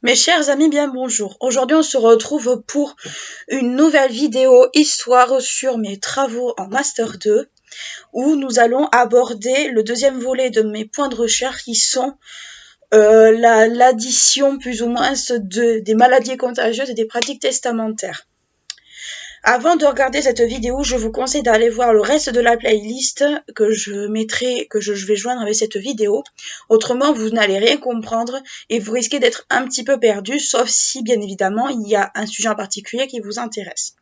Mes chers amis, bien bonjour. Aujourd'hui, on se retrouve pour une nouvelle vidéo histoire sur mes travaux en Master 2 où nous allons aborder le deuxième volet de mes points de recherche qui sont l'addition plus ou moins des maladies contagieuses et des pratiques testamentaires. Avant de regarder cette vidéo, je vous conseille d'aller voir le reste de la playlist que je vais joindre avec cette vidéo. Autrement, vous n'allez rien comprendre et vous risquez d'être un petit peu perdu, sauf si, bien évidemment, il y a un sujet en particulier qui vous intéresse.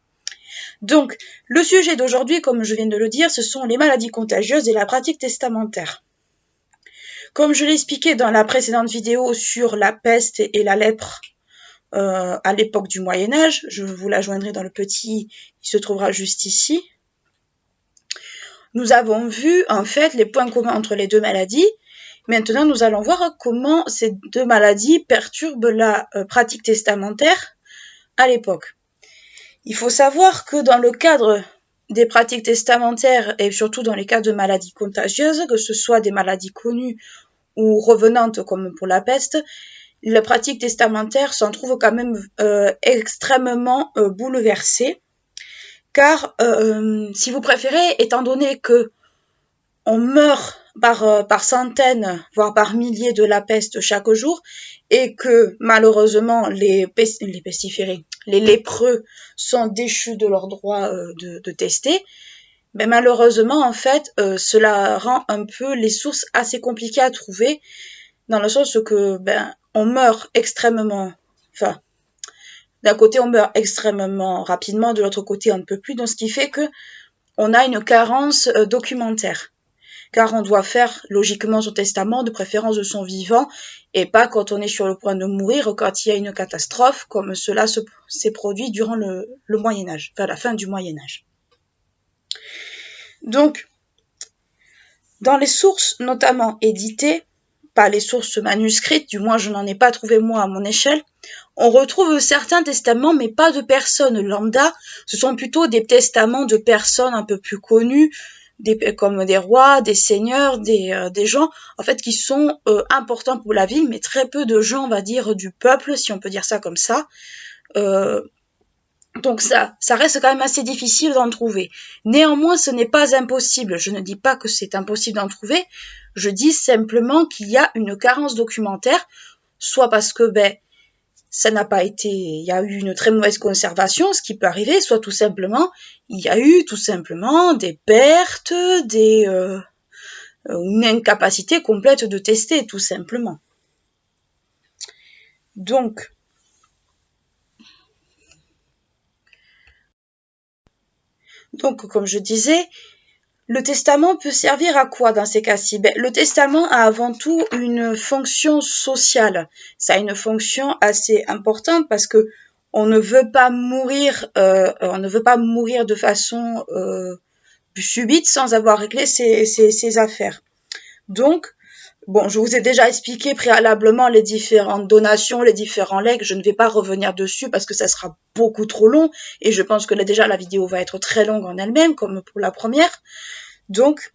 Donc, le sujet d'aujourd'hui, comme je viens de le dire, ce sont les maladies contagieuses et la pratique testamentaire. Comme je l'ai expliqué dans la précédente vidéo sur la peste et la lèpre, à l'époque du Moyen-Âge, je vous la joindrai dans le petit, il se trouvera juste ici. Nous avons vu en fait les points communs entre les deux maladies. Maintenant, nous allons voir comment ces deux maladies perturbent la pratique testamentaire à l'époque. Il faut savoir que dans le cadre des pratiques testamentaires et surtout dans les cas de maladies contagieuses, que ce soit des maladies connues ou revenantes comme pour la peste, la pratique testamentaire s'en trouve quand même extrêmement bouleversée, car si vous préférez, étant donné que on meurt par centaines, voire par milliers de la peste chaque jour, et que malheureusement les pestiférés, les lépreux sont déchus de leur droit de tester, mais malheureusement en fait cela rend un peu les sources assez compliquées à trouver, dans le sens que on meurt extrêmement, enfin, d'un côté on meurt extrêmement rapidement, de l'autre côté on ne peut plus, donc ce qui fait que on a une carence documentaire, car on doit faire logiquement son testament, de préférence de son vivant, et pas quand on est sur le point de mourir, quand il y a une catastrophe, comme cela s'est produit durant le Moyen-Âge, enfin la fin du Moyen-Âge. Donc, dans les sources notamment éditées, pas les sources manuscrites, du moins je n'en ai pas trouvé moi à mon échelle, on retrouve certains testaments, mais pas de personnes lambda, ce sont plutôt des testaments de personnes un peu plus connues, comme des rois, des seigneurs, des gens en fait qui sont importants pour la ville, mais très peu de gens, on va dire, du peuple, si on peut dire ça comme ça. Donc ça reste quand même assez difficile d'en trouver. Néanmoins, ce n'est pas impossible. Je ne dis pas que c'est impossible d'en trouver. Je dis simplement qu'il y a une carence documentaire, soit parce que ça n'a pas été, il y a eu une très mauvaise conservation, ce qui peut arriver, soit tout simplement, il y a eu tout simplement des pertes, une incapacité complète de tester, tout simplement. Donc, comme je disais, le testament peut servir à quoi dans ces cas-ci? Le testament a avant tout une fonction sociale. Ça a une fonction assez importante parce que on ne veut pas mourir de façon subite sans avoir réglé ses affaires. Donc, bon, je vous ai déjà expliqué préalablement les différentes donations, les différents legs. Je ne vais pas revenir dessus parce que ça sera beaucoup trop long et je pense que là, déjà la vidéo va être très longue en elle-même, comme pour la première. Donc,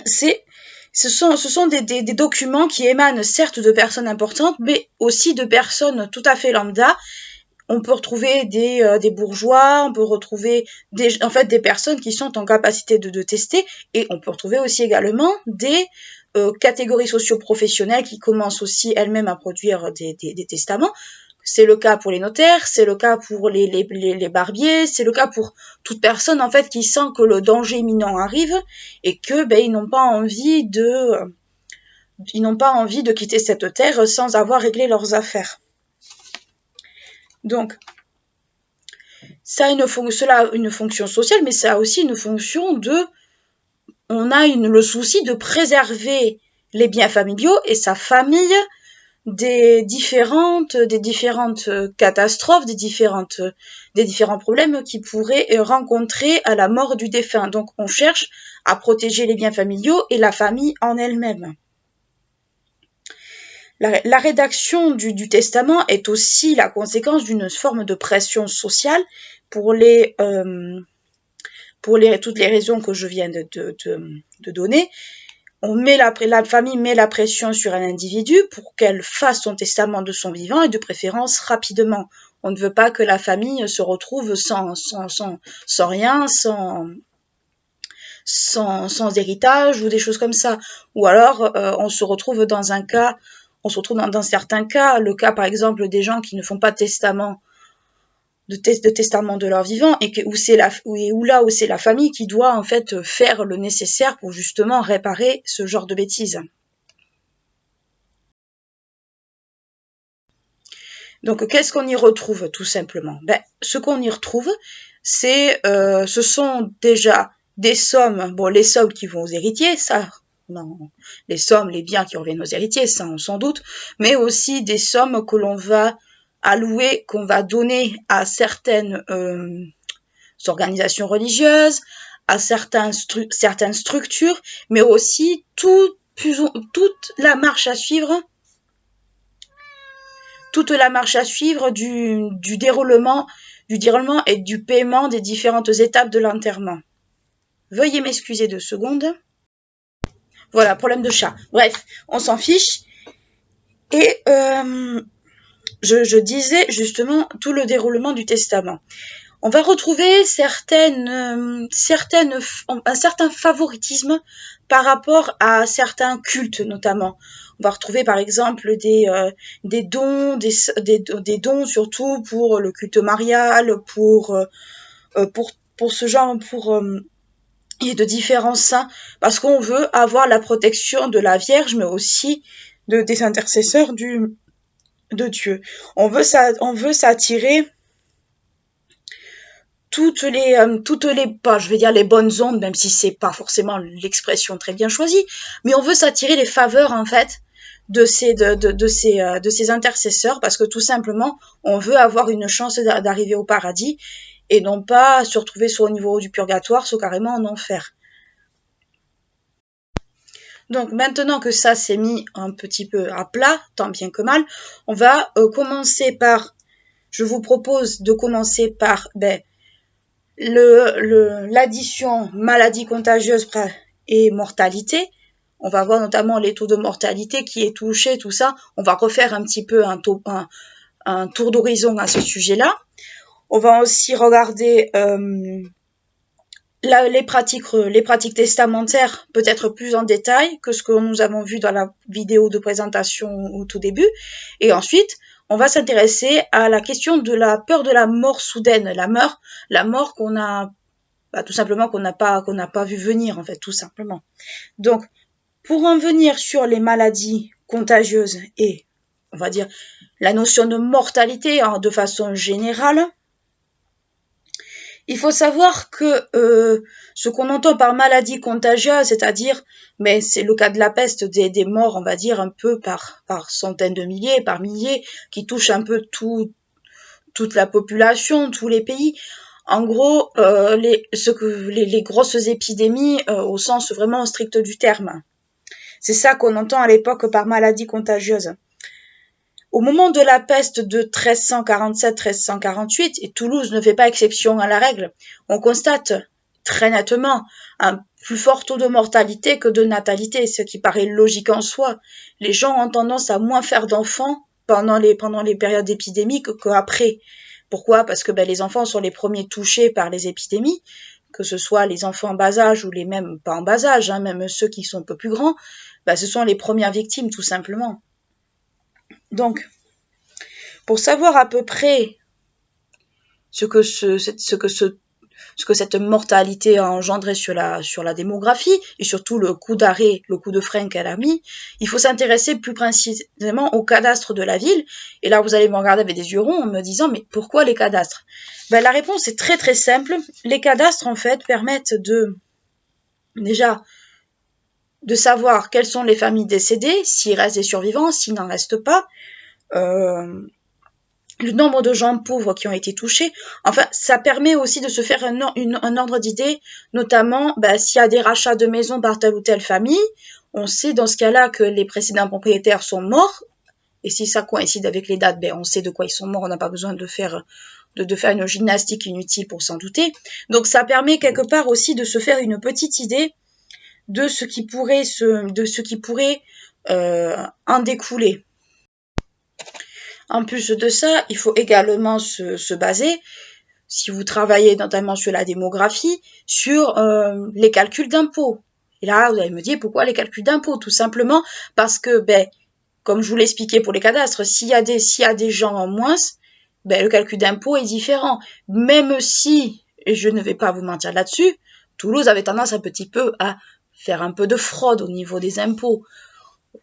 ce sont des documents qui émanent certes de personnes importantes, mais aussi de personnes tout à fait lambda. On peut retrouver des bourgeois, on peut retrouver des personnes qui sont en capacité de tester, et on peut retrouver aussi également des catégories socio-professionnelles qui commencent aussi elles-mêmes à produire des testaments. C'est le cas pour les notaires, c'est le cas pour les barbiers, c'est le cas pour toute personne en fait qui sent que le danger imminent arrive et que ils n'ont pas envie de quitter cette terre sans avoir réglé leurs affaires. Donc, cela a une fonction sociale, mais ça a aussi une fonction on a le souci de préserver les biens familiaux et sa famille des différentes catastrophes, des différents problèmes qu'ils pourraient rencontrer à la mort du défunt. Donc, on cherche à protéger les biens familiaux et la famille en elle-même. La rédaction du testament est aussi la conséquence d'une forme de pression sociale pour toutes les raisons que je viens de donner. la famille met la pression sur un individu pour qu'elle fasse son testament de son vivant et de préférence rapidement. On ne veut pas que la famille se retrouve sans rien, sans héritage ou des choses comme ça. Ou alors, on se retrouve dans certains cas, le cas par exemple des gens qui ne font pas de testament de leur vivant et où c'est la famille qui doit en fait faire le nécessaire pour justement réparer ce genre de bêtises. Donc qu'est-ce qu'on y retrouve tout simplement? Ce qu'on y retrouve, ce sont déjà des sommes, bon les sommes qui vont aux héritiers, ça, non, les sommes, les biens qui reviennent aux héritiers, ça on s'en doute, mais aussi des sommes que l'on va allouer, qu'on va donner à certaines organisations religieuses, à certaines structures, mais aussi toute la marche à suivre du déroulement et du paiement des différentes étapes de l'enterrement. Veuillez m'excuser 2 secondes. Voilà, problème de chat. Bref, on s'en fiche. Et je disais justement tout le déroulement du testament. On va retrouver un certain favoritisme par rapport à certains cultes notamment. On va retrouver par exemple des dons surtout pour le culte marial, pour ce genre, et de différents saints, parce qu'on veut avoir la protection de la Vierge, mais aussi des intercesseurs de Dieu. On veut s'attirer toutes les je vais dire les bonnes ondes, même si c'est pas forcément l'expression très bien choisie, mais on veut s'attirer les faveurs en fait de ces intercesseurs, parce que tout simplement on veut avoir une chance d'arriver au paradis et non pas se retrouver soit au niveau du purgatoire, soit carrément en enfer. Donc maintenant que ça s'est mis un petit peu à plat, tant bien que mal, on va je vous propose de commencer par l'addition maladie contagieuse et mortalité. On va voir notamment les taux de mortalité qui est touché, tout ça. On va refaire un petit peu un tour d'horizon à ce sujet-là. On va aussi regarder les pratiques testamentaires peut-être plus en détail que ce que nous avons vu dans la vidéo de présentation au tout début. Et ensuite, on va s'intéresser à la question de la peur de la mort soudaine, la mort qu'on a, tout simplement qu'on n'a pas vu venir en fait, tout simplement. Donc, pour en venir sur les maladies contagieuses et, on va dire, la notion de mortalité de façon générale, il faut savoir que ce qu'on entend par maladie contagieuse, c'est-à-dire, mais c'est le cas de la peste, des morts, on va dire, un peu par centaines de milliers, par milliers, qui touchent un peu toute la population, tous les pays. En gros, les grosses épidémies au sens vraiment strict du terme. C'est ça qu'on entend à l'époque par maladie contagieuse. Au moment de la peste de 1347-1348, et Toulouse ne fait pas exception à la règle, on constate très nettement un plus fort taux de mortalité que de natalité, ce qui paraît logique en soi. Les gens ont tendance à moins faire d'enfants pendant les périodes épidémiques qu'après. Pourquoi? Parce que les enfants sont les premiers touchés par les épidémies, que ce soit les enfants en bas âge ou les mêmes pas en bas âge, même ceux qui sont un peu plus grands, ce sont les premières victimes tout simplement. Donc, pour savoir à peu près ce que cette mortalité a engendré sur la démographie et surtout le coup d'arrêt, le coup de frein qu'elle a mis, il faut s'intéresser plus précisément au cadastre de la ville. Et là, vous allez me regarder avec des yeux ronds en me disant, mais pourquoi les cadastres? La réponse est très très simple. Les cadastres, en fait, permettent déjà de savoir quelles sont les familles décédées, s'il reste des survivants, s'il n'en reste pas, le nombre de gens pauvres qui ont été touchés. Enfin, ça permet aussi de se faire un ordre d'idée, notamment s'il y a des rachats de maisons par telle ou telle famille, on sait dans ce cas-là que les précédents propriétaires sont morts, et si ça coïncide avec les dates, on sait de quoi ils sont morts, on n'a pas besoin de faire une gymnastique inutile pour s'en douter. Donc ça permet quelque part aussi de se faire une petite idée de ce qui pourrait en découler. En plus de ça, il faut également se baser, si vous travaillez notamment sur la démographie, sur les calculs d'impôts. Et là, vous allez me dire, pourquoi les calculs d'impôts? Tout simplement parce que, comme je vous l'expliquais pour les cadastres, s'il y a des gens en moins, le calcul d'impôt est différent. Même si, et je ne vais pas vous mentir là-dessus, Toulouse avait tendance un petit peu à faire un peu de fraude au niveau des impôts.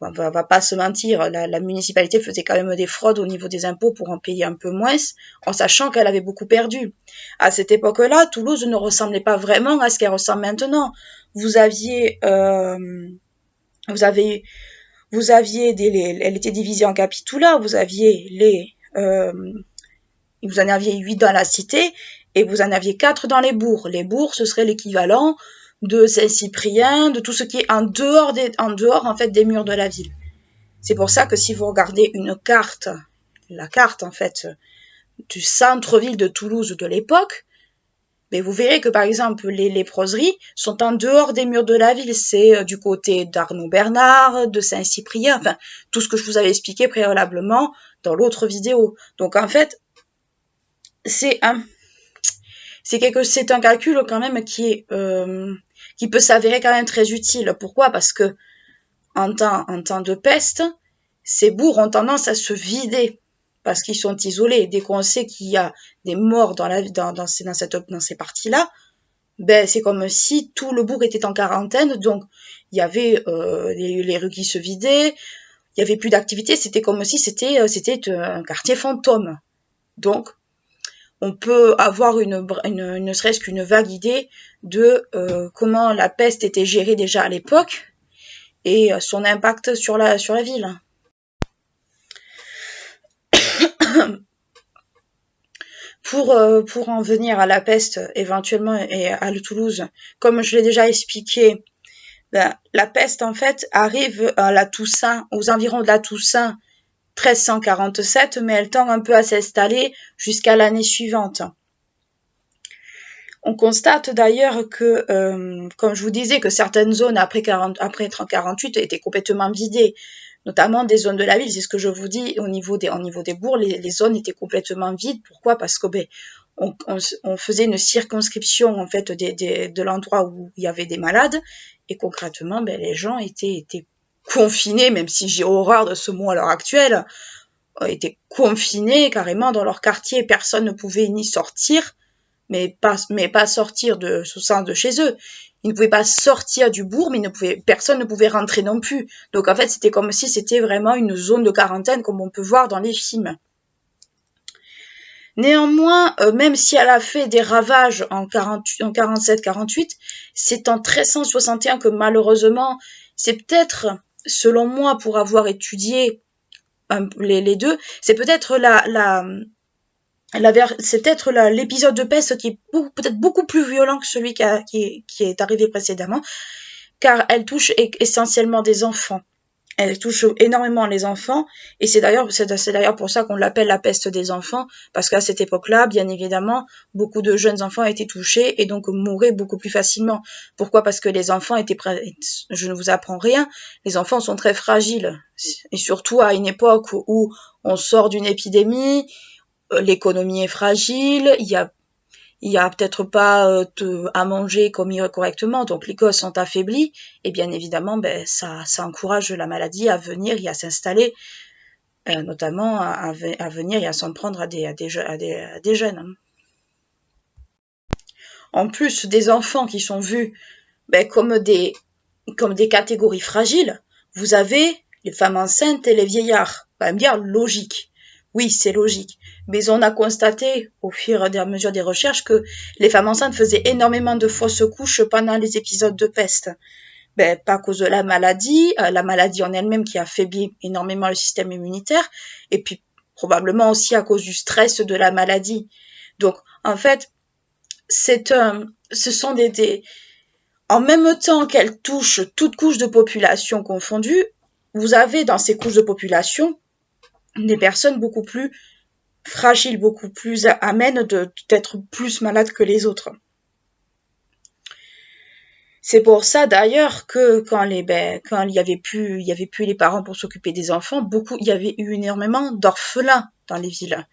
On va pas se mentir, la municipalité faisait quand même des fraudes au niveau des impôts pour en payer un peu moins, en sachant qu'elle avait beaucoup perdu. À cette époque-là, Toulouse ne ressemblait pas vraiment à ce qu'elle ressemble maintenant. Vous aviez elle était divisée en capitula, vous en aviez 8 dans la cité, et vous en aviez 4 dans les bourgs. Les bourgs, ce serait l'équivalent de Saint-Cyprien, de tout ce qui est en dehors en fait des murs de la ville. C'est pour ça que si vous regardez la carte en fait du centre-ville de Toulouse de l'époque, vous verrez que par exemple les léproseries sont en dehors des murs de la ville. C'est du côté d'Arnaud Bernard, de Saint-Cyprien, enfin tout ce que je vous avais expliqué préalablement dans l'autre vidéo. Donc en fait, c'est un calcul quand même qui peut s'avérer quand même très utile. Pourquoi? Parce que en temps de peste, ces bourgs ont tendance à se vider parce qu'ils sont isolés. Dès qu'on sait qu'il y a des morts dans ces parties-là, c'est comme si tout le bourg était en quarantaine. Donc il y avait les rues qui se vidaient, il y avait plus d'activité. C'était comme si c'était un quartier fantôme. Donc on peut avoir ne serait-ce qu'une vague idée de comment la peste était gérée déjà à l'époque et son impact sur la ville. Pour en venir à la peste éventuellement et à Toulouse, comme je l'ai déjà expliqué, la peste en fait arrive à la Toussaint, aux environs de la Toussaint 1347, mais elle tend un peu à s'installer jusqu'à l'année suivante. On constate d'ailleurs que, comme je vous disais, que certaines zones après 1948 étaient complètement vidées, notamment des zones de la ville. C'est ce que je vous dis au niveau des bourgs, les zones étaient complètement vides. Pourquoi? Parce que on faisait une circonscription en fait de l'endroit où il y avait des malades, et concrètement, les gens étaient confinés, même si j'ai horreur de ce mot à l'heure actuelle, étaient confinés carrément dans leur quartier. Personne ne pouvait ni sortir, mais pas sortir de chez eux. Ils ne pouvaient pas sortir du bourg, mais personne ne pouvait rentrer non plus. Donc en fait, c'était comme si c'était vraiment une zone de quarantaine, comme on peut voir dans les films. Néanmoins, même si elle a fait des ravages en 47-48, c'est en 1361 que malheureusement, c'est peut-être, selon moi, pour avoir étudié les deux, c'est peut-être c'est peut-être l'épisode de peste qui est peut-être beaucoup plus violent que celui qui est arrivé précédemment, car elle touche essentiellement des enfants. Elle touche énormément les enfants, et c'est d'ailleurs pour ça qu'on l'appelle la peste des enfants, parce qu'à cette époque-là, bien évidemment, beaucoup de jeunes enfants étaient touchés et donc mouraient beaucoup plus facilement. Pourquoi? Parce que les enfants je ne vous apprends rien, les enfants sont très fragiles, et surtout à une époque où on sort d'une épidémie, l'économie est fragile, il y a peut-être pas à manger correctement, donc les gosses sont affaiblis, et bien évidemment, ça encourage la maladie à venir et à s'installer, notamment à venir et à s'en prendre à des jeunes. En plus des enfants qui sont vus comme des catégories fragiles, vous avez les femmes enceintes et les vieillards. On va me dire logique. Oui, c'est logique. Mais on a constaté, au fur et à mesure des recherches, que les femmes enceintes faisaient énormément de fausses couches pendant les épisodes de peste. Pas à cause de la maladie en elle-même qui affaiblit énormément le système immunitaire, et puis probablement aussi à cause du stress de la maladie. Donc, en fait, ce sont en même temps qu'elles touchent toutes couches de population confondues, vous avez dans ces couches de population des personnes beaucoup plus fragiles, beaucoup plus amènes d'être plus malades que les autres. C'est pour ça d'ailleurs que quand il y avait plus les parents pour s'occuper des enfants, il y avait eu énormément d'orphelins dans les villes.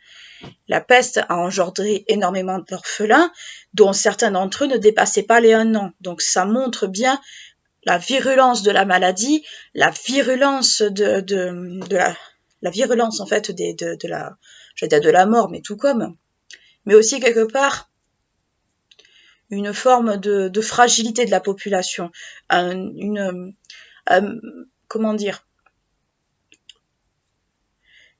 La peste a engendré énormément d'orphelins, dont certains d'entre eux ne dépassaient pas les 1 an. Donc ça montre bien la virulence de la maladie, la virulence la virulence en fait de la mort, mais tout comme, mais aussi quelque part une forme de fragilité de la population, comment dire,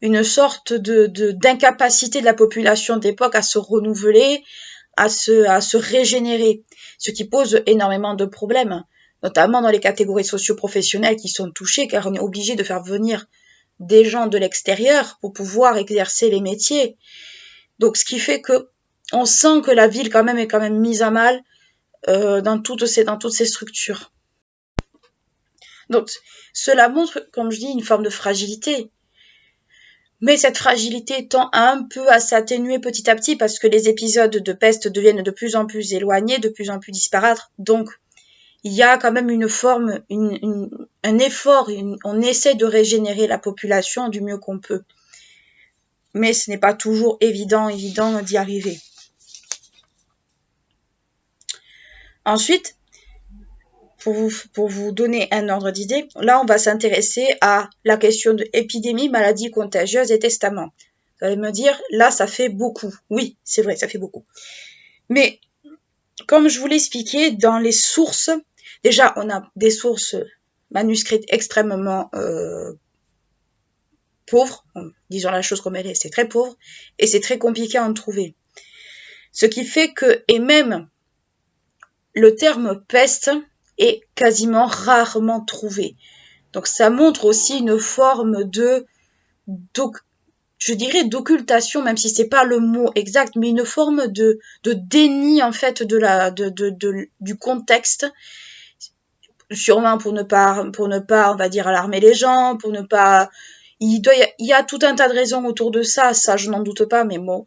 une sorte d'incapacité de la population d'époque à se renouveler, à se régénérer, ce qui pose énormément de problèmes, notamment dans les catégories socio-professionnelles qui sont touchées, car on est obligé de faire venir des gens de l'extérieur pour pouvoir exercer les métiers. Donc, ce qui fait que on sent que la ville est quand même mise à mal dans toutes ces structures. Donc, cela montre, comme je dis, une forme de fragilité. Mais cette fragilité tend un peu à s'atténuer petit à petit parce que les épisodes de peste deviennent de plus en plus éloignés, de plus en plus disparates. Donc, il y a quand même une forme, un effort, on essaie de régénérer la population du mieux qu'on peut. Mais ce n'est pas toujours évident d'y arriver. Ensuite, pour vous donner un ordre d'idée, là on va s'intéresser à la question de épidémie, maladie contagieuse et testament. Vous allez me dire, là ça fait beaucoup. Oui, c'est vrai, ça fait beaucoup. Mais comme je vous l'ai expliqué, dans les sources, déjà on a des sources manuscrites extrêmement pauvres, disons la chose comme elle est, c'est très pauvre, et c'est très compliqué à en trouver. Ce qui fait que, et même le terme peste est quasiment rarement trouvé. Donc ça montre aussi une forme je dirais d'occultation, même si c'est pas le mot exact, mais une forme de déni en fait du contexte, sûrement pour ne pas, on va dire, alarmer les gens, pour ne pas, il y a tout un tas de raisons autour de ça je n'en doute pas, mais bon,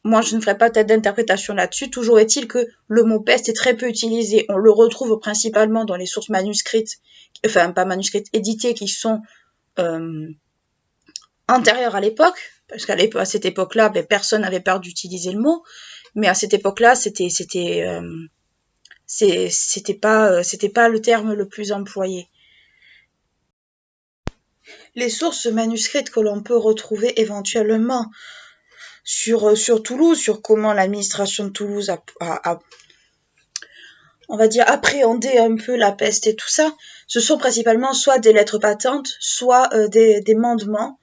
moi, je ne ferai pas peut-être d'interprétation là-dessus. Toujours est-il que le mot peste est très peu utilisé. On le retrouve principalement dans les sources manuscrites, enfin pas manuscrites, éditées, qui sont antérieures à l'époque, parce à cette époque-là, personne n'avait peur d'utiliser le mot, mais à cette époque-là, c'était pas le terme le plus employé. Les sources manuscrites que l'on peut retrouver éventuellement sur Toulouse, sur comment l'administration de Toulouse a on va dire, appréhender un peu la peste et tout ça, ce sont principalement soit des lettres patentes, soit des mandements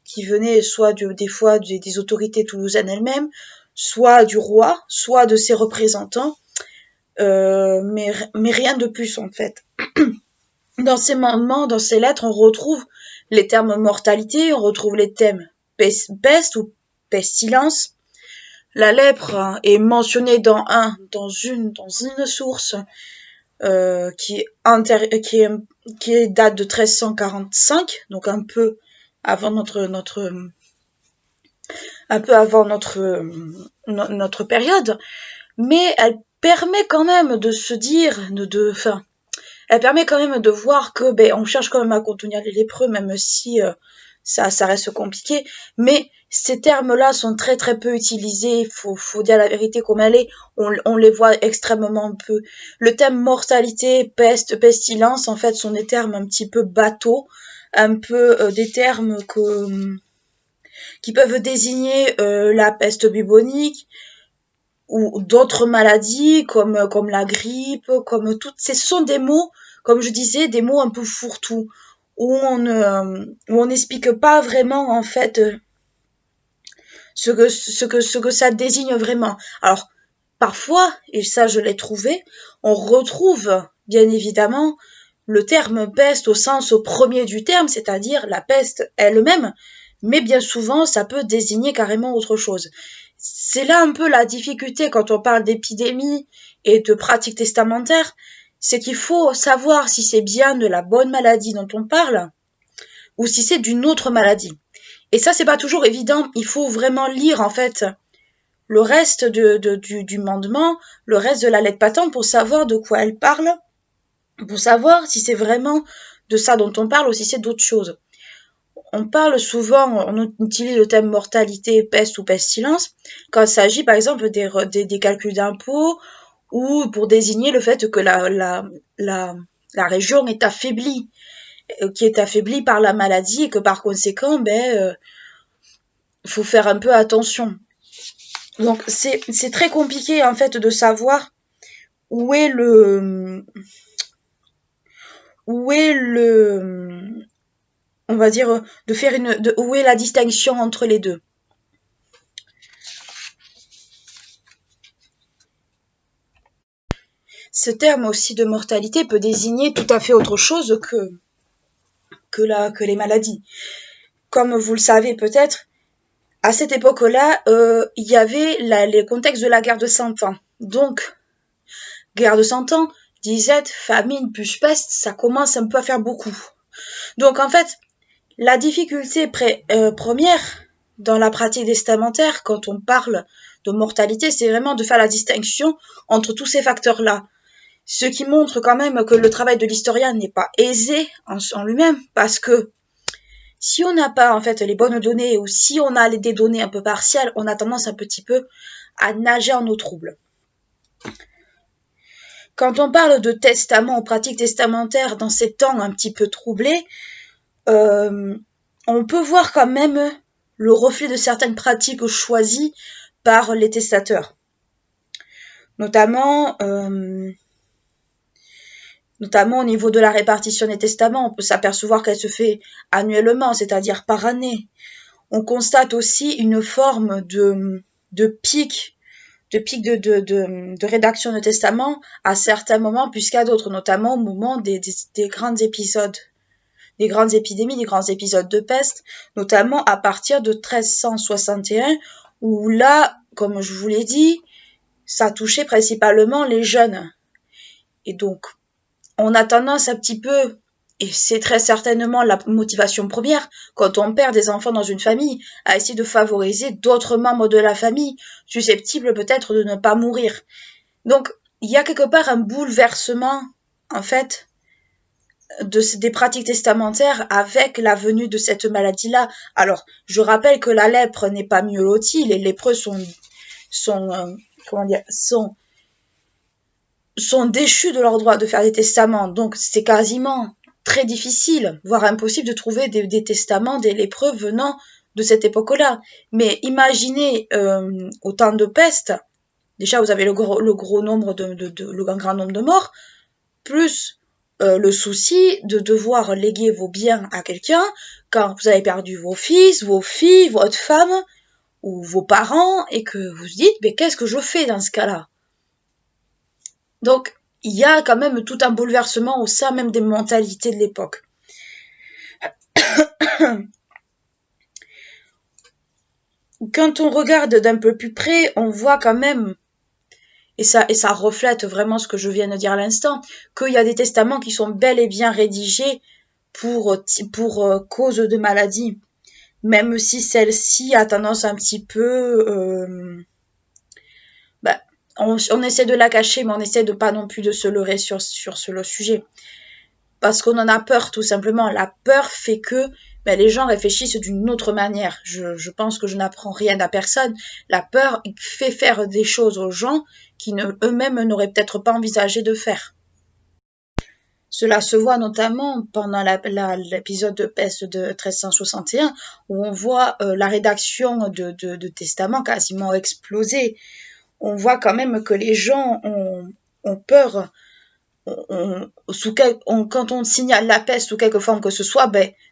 qui venaient soit des fois des autorités toulousaines elles-mêmes, soit du roi, soit de ses représentants, mais rien de plus en fait. Dans ces mandements, dans ces lettres, on retrouve les termes mortalité, on retrouve les thèmes peste ou pestilence. La lèpre est mentionnée dans une source qui date de 1345, donc un peu avant notre période, mais elle permet quand même de se dire, elle permet quand même de voir que on cherche quand même à contenir les lépreux, même si ça reste compliqué, mais ces termes-là sont très très peu utilisés, faut dire la vérité comme elle est, on les voit extrêmement peu. Le thème mortalité, peste, pestilence, en fait, sont des termes un petit peu bateaux, un peu des termes qui peuvent désigner la peste bubonique, ou d'autres maladies comme la grippe, comme toutes ce sont des mots, comme je disais, des mots un peu fourre-tout, où on n'explique pas vraiment en fait ce que ça désigne vraiment. Alors parfois, et ça je l'ai trouvé, on retrouve bien évidemment le terme peste au sens premier du terme, c'est-à-dire la peste elle-même, mais bien souvent ça peut désigner carrément autre chose. C'est là un peu la difficulté quand on parle d'épidémie et de pratiques testamentaires, c'est qu'il faut savoir si c'est bien de la bonne maladie dont on parle ou si c'est d'une autre maladie. Et ça, c'est pas toujours évident. Il faut vraiment lire, en fait, le reste du mandement, le reste de la lettre patente pour savoir de quoi elle parle pour savoir si c'est vraiment de ça dont on parle ou si c'est d'autres choses. On parle souvent, on utilise le terme mortalité, peste ou pestilence quand il s'agit par exemple des calculs d'impôts ou pour désigner le fait que la région est affaiblie, qui est affaiblie par la maladie et que par conséquent, faut faire un peu attention. Donc c'est très compliqué en fait de savoir où est le où est le on va dire de faire où est la distinction entre les deux. Ce terme aussi de mortalité peut désigner tout à fait autre chose que les maladies. Comme vous le savez peut-être, à cette époque-là, il y avait les contextes de la guerre de 100 ans. Donc, guerre de 100 ans, disette, famine, plus peste, ça commence un peu à faire beaucoup. Donc en fait, la difficulté première dans la pratique testamentaire, quand on parle de mortalité, c'est vraiment de faire la distinction entre tous ces facteurs-là. Ce qui montre quand même que le travail de l'historien n'est pas aisé en lui-même, parce que si on n'a pas en fait les bonnes données ou si on a des données un peu partielles, on a tendance un petit peu à nager en eau trouble. Quand on parle de testament ou pratique testamentaire dans ces temps un petit peu troublés, on peut voir quand même le reflet de certaines pratiques choisies par les testateurs. Notamment au niveau de la répartition des testaments, on peut s'apercevoir qu'elle se fait annuellement, c'est-à-dire par année. On constate aussi une forme de pic de rédaction de testament à certains moments plus qu'à d'autres, notamment au moment des grands épisodes, des grandes épidémies, des grands épisodes de peste, notamment à partir de 1361, où là, comme je vous l'ai dit, ça touchait principalement les jeunes. Et donc, on a tendance un petit peu, et c'est très certainement la motivation première, quand on perd des enfants dans une famille, à essayer de favoriser d'autres membres de la famille, susceptibles peut-être de ne pas mourir. Donc, il y a quelque part un bouleversement, en fait, des pratiques testamentaires avec la venue de cette maladie-là. Alors, je rappelle que la lèpre n'est pas mieux lotie, les lépreux sont déchus de leur droit de faire des testaments. Donc c'est quasiment très difficile, voire impossible de trouver des testaments des lépreux venant de cette époque-là. Mais imaginez au temps de peste, déjà vous avez le grand nombre de morts, plus le souci de devoir léguer vos biens à quelqu'un quand vous avez perdu vos fils, vos filles, votre femme ou vos parents et que vous vous dites mais qu'est-ce que je fais dans ce cas-là? Donc, il y a quand même tout un bouleversement au sein même des mentalités de l'époque. Quand on regarde d'un peu plus près, on voit quand même, et ça reflète vraiment ce que je viens de dire à l'instant, qu'il y a des testaments qui sont bel et bien rédigés pour cause de maladie, même si celle-ci a tendance un petit peu on essaie de la cacher, mais on essaie de pas non plus de se leurrer sur le sujet. Parce qu'on en a peur, tout simplement. La peur fait que les gens réfléchissent d'une autre manière. Je pense que je n'apprends rien à personne. La peur fait faire des choses aux gens qui eux-mêmes n'auraient peut-être pas envisagé de faire. Cela se voit notamment pendant l'épisode de peste de 1361, où on voit la rédaction de testaments quasiment exploser. On voit quand même que les gens ont peur. Quand on signale la peste sous quelque forme que ce soit,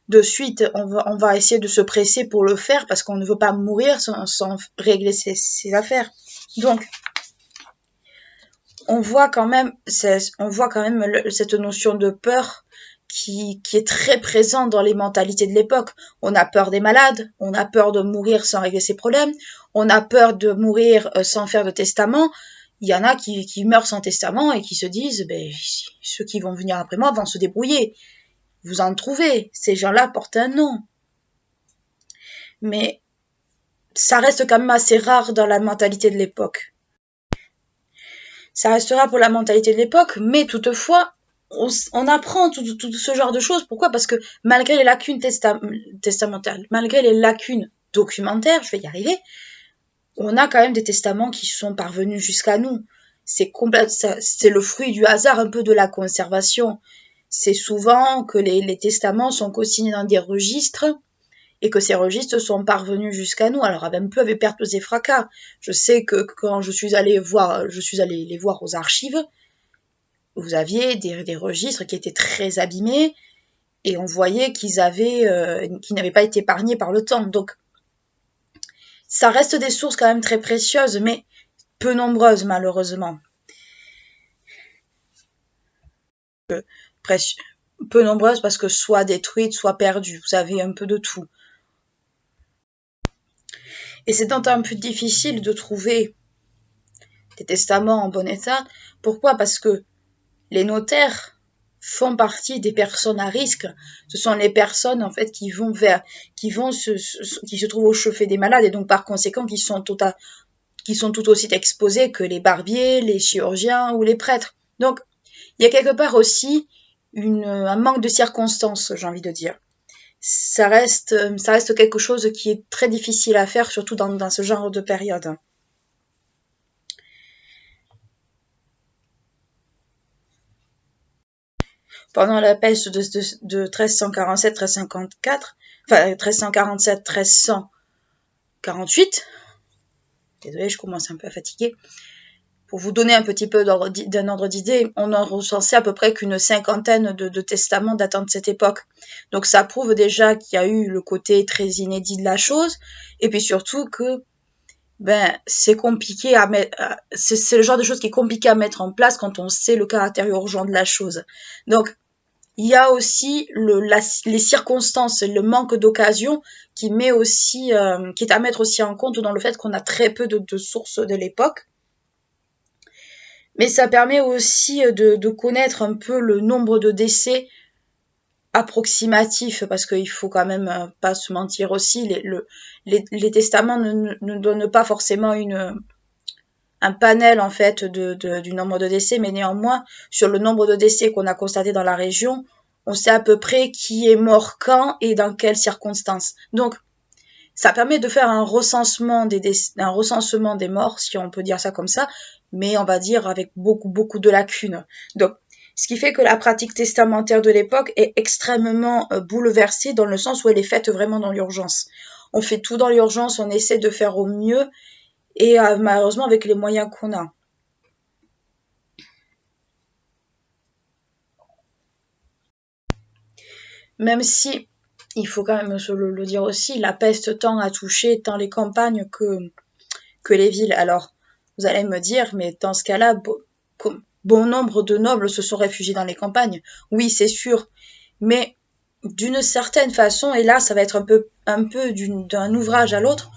de suite, on va essayer de se presser pour le faire parce qu'on ne veut pas mourir sans régler ses affaires. Donc, on voit quand même cette notion de peur qui est très présente dans les mentalités de l'époque. On a peur des malades, on a peur de mourir sans régler ses problèmes, on a peur de mourir sans faire de testament. Il y en a qui meurent sans testament et qui se disent ceux qui vont venir après moi vont se débrouiller. Vous en trouvez, ces gens-là portent un nom. Mais ça reste quand même assez rare dans la mentalité de l'époque. Ça restera pour la mentalité de l'époque, mais toutefois, on apprend tout ce genre de choses. Pourquoi? Parce que malgré les lacunes testamentaires, malgré les lacunes documentaires, je vais y arriver, on a quand même des testaments qui sont parvenus jusqu'à nous. C'est le fruit du hasard, un peu de la conservation. C'est souvent que les testaments sont consignés dans des registres et que ces registres sont parvenus jusqu'à nous. Alors, un peu avec pertes et fracas. Je sais que quand je suis allée les voir aux archives, vous aviez des registres qui étaient très abîmés et on voyait qu'ils n'avaient pas été épargnés par le temps. Donc, ça reste des sources quand même très précieuses, mais peu nombreuses malheureusement. Peu nombreuses parce que soit détruites, soit perdues. Vous avez un peu de tout. Et c'est d'autant plus difficile de trouver des testaments en bon état. Pourquoi? Parce que les notaires font partie des personnes à risque. Ce sont les personnes en fait qui se trouvent au chevet des malades et donc par conséquent qui sont tout aussi exposés que les barbiers, les chirurgiens ou les prêtres. Donc il y a quelque part aussi un manque de circonstances, j'ai envie de dire. Ça reste quelque chose qui est très difficile à faire, surtout dans ce genre de période. Pendant la peste de 1347-1354, enfin 1347-1348, désolée, je commence un peu à fatiguer. Pour vous donner un petit peu d'un ordre d'idée, on en recensait à peu près qu'une cinquantaine de testaments datant de cette époque. Donc ça prouve déjà qu'il y a eu le côté très inédit de la chose, et puis surtout que c'est compliqué à mettre. C'est le genre de choses qui est compliqué à mettre en place quand on sait le caractère urgent de la chose. Donc il y a aussi les circonstances, le manque d'occasion qui est à mettre aussi en compte dans le fait qu'on a très peu de sources de l'époque. Mais ça permet aussi de connaître un peu le nombre de décès approximatif, parce qu'il faut quand même pas se mentir aussi, les testaments ne donnent pas forcément un panel en fait du nombre de décès, mais néanmoins, sur le nombre de décès qu'on a constaté dans la région, on sait à peu près qui est mort quand et dans quelles circonstances. Donc, ça permet de faire un recensement des morts, si on peut dire ça comme ça, mais on va dire avec beaucoup de lacunes. Donc, ce qui fait que la pratique testamentaire de l'époque est extrêmement bouleversée dans le sens où elle est faite vraiment dans l'urgence. On fait tout dans l'urgence, on essaie de faire au mieux et malheureusement avec les moyens qu'on a. Même si, il faut quand même se le dire aussi, la peste tend à toucher tant les campagnes que les villes. Alors, vous allez me dire, mais dans ce cas-là, bon nombre de nobles se sont réfugiés dans les campagnes. Oui, c'est sûr, mais d'une certaine façon, et là, ça va être un peu d'un ouvrage à l'autre,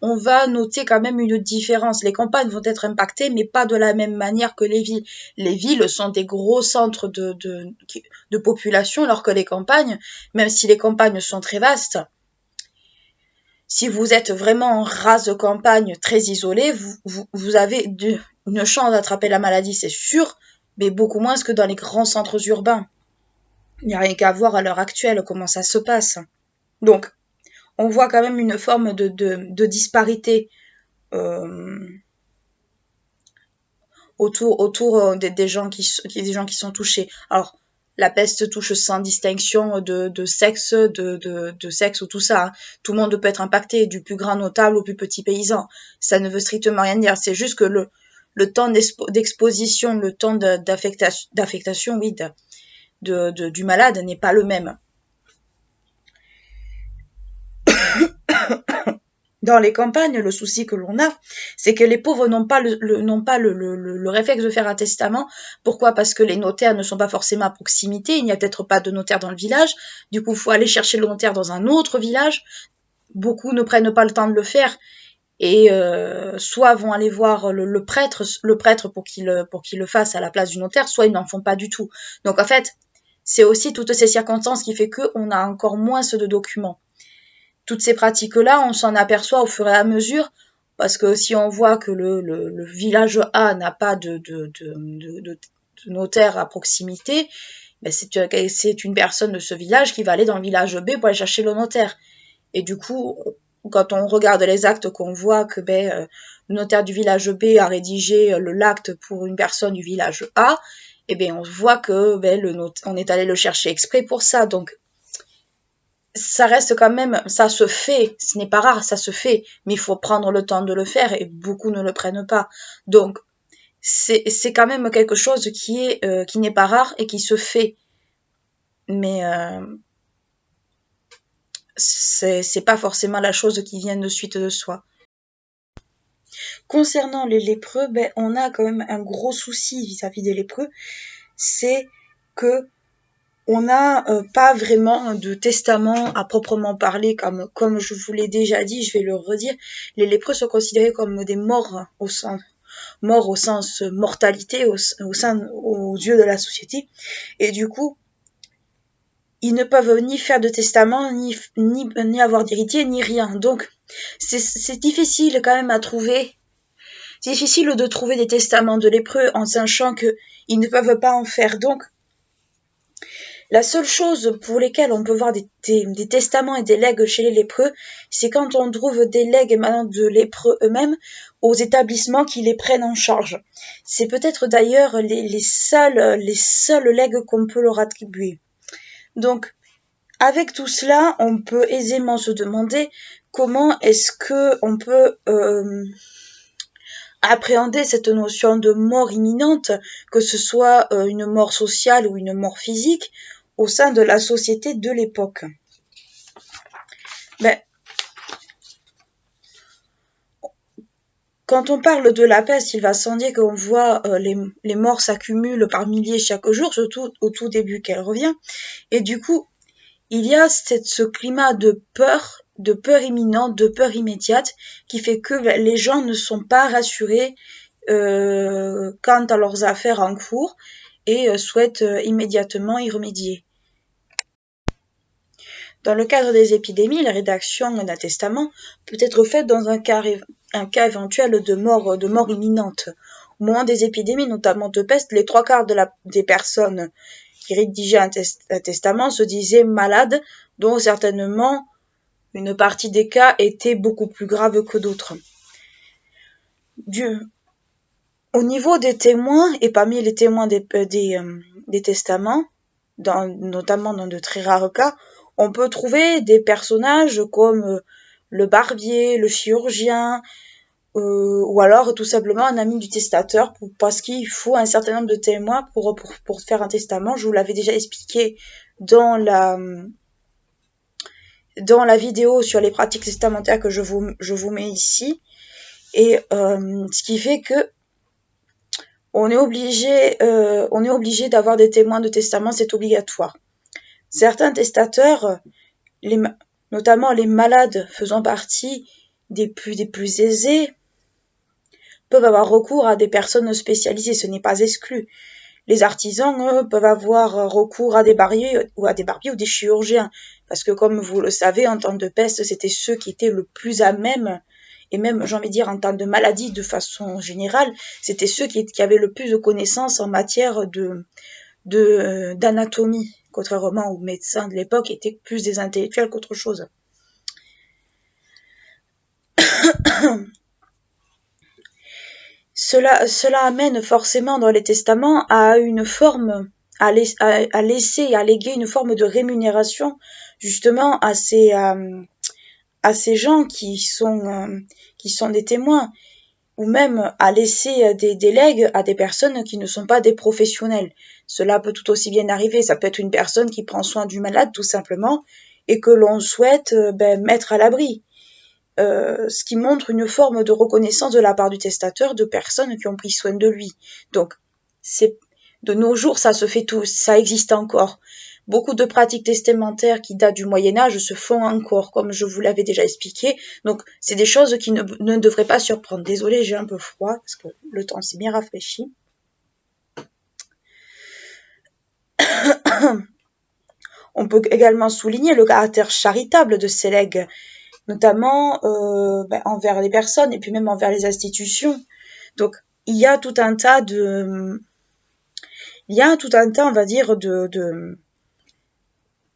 on va noter quand même une différence. Les campagnes vont être impactées, mais pas de la même manière que les villes. Les villes sont des gros centres de population, alors que les campagnes, même si les campagnes sont très vastes, si vous êtes vraiment en rase de campagne très isolée, vous avez une chance d'attraper la maladie, c'est sûr, mais beaucoup moins que dans les grands centres urbains. Il n'y a rien qu'à voir à l'heure actuelle comment ça se passe. Donc, on voit quand même une forme de disparité autour des gens qui sont touchés. Alors, la peste touche sans distinction de sexe, de sexe ou tout ça. Hein. Tout le monde peut être impacté, du plus grand notable au plus petit paysan. Ça ne veut strictement rien dire. C'est juste que le temps d'exposition, le temps d'affectation, oui, du malade n'est pas le même. Dans les campagnes, le souci que l'on a, c'est que les pauvres n'ont pas le réflexe de faire un testament. Pourquoi? Parce que les notaires ne sont pas forcément à proximité, il n'y a peut-être pas de notaire dans le village, du coup il faut aller chercher le notaire dans un autre village. Beaucoup ne prennent pas le temps de le faire et soit vont aller voir le prêtre pour qu'il le fasse à la place du notaire, soit ils n'en font pas du tout. Donc en fait, c'est aussi toutes ces circonstances qui fait qu'on a encore moins de documents. Toutes ces pratiques-là, on s'en aperçoit au fur et à mesure, parce que si on voit que le village A n'a pas notaire à proximité, ben c'est une personne de ce village qui va aller dans le village B pour aller chercher le notaire. Et du coup, quand on regarde les actes, qu'on voit que le notaire du village B a rédigé l'acte pour une personne du village A, et bien on voit que on est allé le chercher exprès pour ça. Donc ça reste quand même, ça se fait, ce n'est pas rare, ça se fait, mais il faut prendre le temps de le faire et beaucoup ne le prennent pas. Donc c'est quand même quelque chose qui n'est pas rare et qui se fait, mais c'est pas forcément la chose qui vient de suite de soi. Concernant les lépreux, on a quand même un gros souci vis-à-vis des lépreux, c'est que on n'a pas vraiment de testament à proprement parler, comme je vous l'ai déjà dit, je vais le redire. Les lépreux sont considérés comme des morts au sens mortalité aux yeux de la société, et du coup ils ne peuvent ni faire de testament, ni avoir d'héritier, ni rien. Donc c'est difficile quand même à trouver. C'est difficile de trouver des testaments de lépreux en sachant qu'ils ne peuvent pas en faire. Donc la seule chose pour lesquelles on peut voir des testaments et des legs chez les lépreux, c'est quand on trouve des legs émanant de lépreux eux-mêmes aux établissements qui les prennent en charge. C'est peut-être d'ailleurs les seuls legs qu'on peut leur attribuer. Donc, avec tout cela, on peut aisément se demander comment est-ce que on peut appréhender cette notion de mort imminente, que ce soit une mort sociale ou une mort physique, au sein de la société de l'époque. Quand on parle de la peste, il va sans dire qu'on voit les morts s'accumulent par milliers chaque jour, surtout au tout début qu'elle revient. Et du coup, il y a ce climat de peur imminente, de peur immédiate, qui fait que les gens ne sont pas rassurés quant à leurs affaires en cours et souhaitent immédiatement y remédier. Dans le cadre des épidémies, la rédaction d'un testament peut être faite dans un cas éventuel de mort imminente. Au moment des épidémies, notamment de peste, les 3/4 des personnes qui rédigeaient un testament se disaient malades, dont certainement une partie des cas étaient beaucoup plus graves que d'autres. Au niveau des témoins, et parmi les témoins des testaments, notamment dans de très rares cas, on peut trouver des personnages comme le barbier, le chirurgien, ou alors tout simplement un ami du testateur, parce qu'il faut un certain nombre de témoins pour faire un testament. Je vous l'avais déjà expliqué dans la vidéo sur les pratiques testamentaires que je vous mets ici, et ce qui fait que on est obligé d'avoir des témoins de testament, c'est obligatoire. Certains testateurs, notamment les malades faisant partie des plus aisés, peuvent avoir recours à des personnes spécialisées, ce n'est pas exclu. Les artisans, eux, peuvent avoir recours à des barbiers ou des chirurgiens, parce que comme vous le savez, en temps de peste, c'était ceux qui étaient le plus à même, et même, j'ai envie de dire, en temps de maladie de façon générale, c'était ceux qui avaient le plus de connaissances en matière d'anatomie, contrairement aux médecins de l'époque, qui étaient plus des intellectuels qu'autre chose. Cela amène forcément dans les testaments à une forme, à laisser et à léguer une forme de rémunération justement à ces gens qui sont des témoins, ou même à laisser des legs à des personnes qui ne sont pas des professionnels. Cela peut tout aussi bien arriver, ça peut être une personne qui prend soin du malade tout simplement et que l'on souhaite mettre à l'abri. Ce qui montre une forme de reconnaissance de la part du testateur de personnes qui ont pris soin de lui. Donc, de nos jours, ça se fait ça existe encore. Beaucoup de pratiques testamentaires qui datent du Moyen-Âge se font encore, comme je vous l'avais déjà expliqué. Donc, c'est des choses qui ne devraient pas surprendre. Désolée, j'ai un peu froid, parce que le temps s'est bien rafraîchi. On peut également souligner le caractère charitable de ces legs, notamment envers les personnes et puis même envers les institutions. Donc, il y a tout un tas de Il y a tout un tas, on va dire, de